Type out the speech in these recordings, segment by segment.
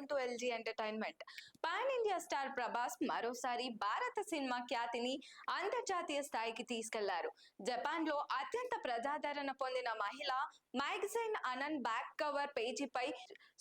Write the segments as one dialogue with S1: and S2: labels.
S1: Welcome to LG entertainment. Pan India star Prabhas మరోసారి భారత cinema ఖ్యాతిని అంతర్జాతీయ స్థాయికి తీసుకెళ్లారు. జపాన్ లో అత్యంత ప్రజాదరణ పొందిన మహిళ మ్యాగజైన్ అనన్ బ్యాక్ కవర్ పేజీపై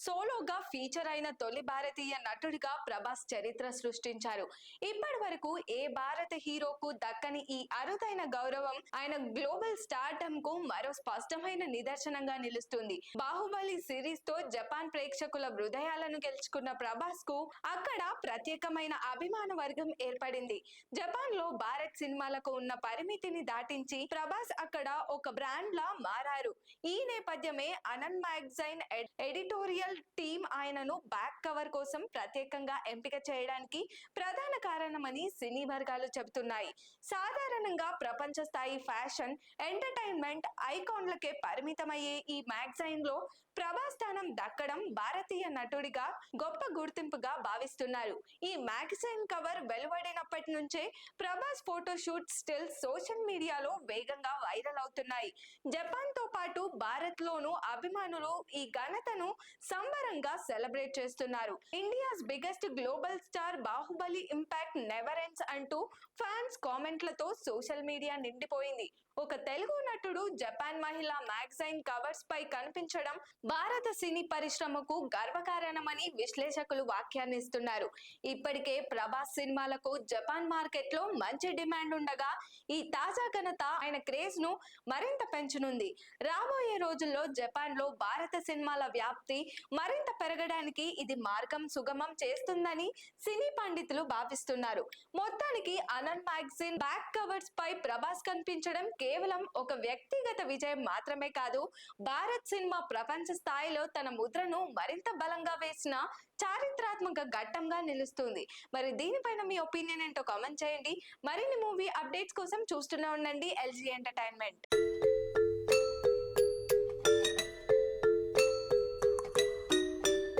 S1: సోలోగా ఫీచర్ అయిన తొలి భారతీయ నటుడిగా ప్రభాస్ చరిత్ర సృష్టించారు. ఇప్పటి వరకు ఏ భారత హీరోకు దక్కని ఈ అరుదైన గౌరవం ఆయన గ్లోబల్ స్టార్డమ్ కు మరో స్పష్టమైన నిదర్శనంగా నిలుస్తుంది. బాహుబలి సిరీస్ తో జపాన్ ప్రేక్షకుల హృదయాలను గెలుచుకున్న ప్రభాస్ కు అక్కడ ప్రత్యేకమైన అభిమాన వర్గం ఏర్పడింది. జపాన్ లో భారత్ సినిమాలకు ఉన్న పరిమితిని దాటించి ప్రభాస్ అక్కడ ఒక బ్రాండ్ లా మారారు. ఈ నేపథ్యమే అనన్ మ్యాగజైన్ ఎడిటోరియల్ టీమ్ ఆయనను బ్యాక్ కవర్ కోసం ప్రత్యేకంగా ఎంపిక చేయడానికి ప్రధాన కారణమని సినీ వర్గాలు చెబుతున్నాయి. సాధారణంగా ప్రపంచ స్థాయి ఫ్యాషన్, ఎంటర్టైన్మెంట్ ఐకాన్లకే పరిమితమయ్యే ఈ మ్యాగజైన్ లో ప్రభాస్ స్థానం దక్కడం భారతీయ నటుడిగా గొప్ప గుర్తింపుగా భావిస్తున్నారు. ఈ మ్యాగజైన్ కవర్ వెలువడినప్పటి నుంచే ప్రభాస్ ఫోటోషూట్ స్టిల్స్ సోషల్ మీడియాలో వేగంగా వైరల్ అవుతున్నాయి. జపాన్ తో పాటు భారత్ లోను అభిమానులు ఈ ఘనతను సంబరంగా సెలబ్రేట్ చేస్తున్నారు. India's biggest global star Baahubali impact never ends అంటూ ఫ్యాన్స్ కామెంట్లతో సోషల్ మీడియా నిండిపోయింది. ఒక తెలుగు నటుడు జపాన్ మహిళా మ్యాగజైన్ కవర్స్ పై కనిపించడం భారత సినీ పరిశ్రమకు గర్వకారణమని విశ్లేషకులు వ్యాఖ్యానిస్తున్నారు. ఇప్పటికే ప్రభాస్ సినిమాలకు జపాన్ మార్కెట్ లో మంచి డిమాండ్ ఉండగా ఈ తాజా ఘనత ఆయన క్రేజ్ ను మరింత పెంచనుంది. రాబోయే రోజుల్లో జపాన్ లో భారత సినిమాల వ్యాప్తి మరింత పెరగడానికి ఇది మార్గం సుగమం చేస్తుందని సినీ పండితులు భావిస్తున్నారు. మొత్తానికి అనన్ మ్యాగజైన్ బ్యాక్ కవర్స్ పై ప్రభాస్ కనిపించడం కేవలం ఒక వ్యక్తిగత విజయం మాత్రమే కాదు, భారత్ సినిమా ప్రపంచ స్థాయిలో తన ముద్రను మరింత బలంగా వేసిన చారిత్రాత్మక ఘట్టంగా నిలుస్తుంది. మరి దీనిపైన మీ ఒపీనియన్ ఏంటో కామెంట్ చేయండి. మరిన్ని మూవీ అప్డేట్స్ కోసం చూస్తూనే ఉండండి ఎల్జీ ఎంటర్టైన్మెంట్.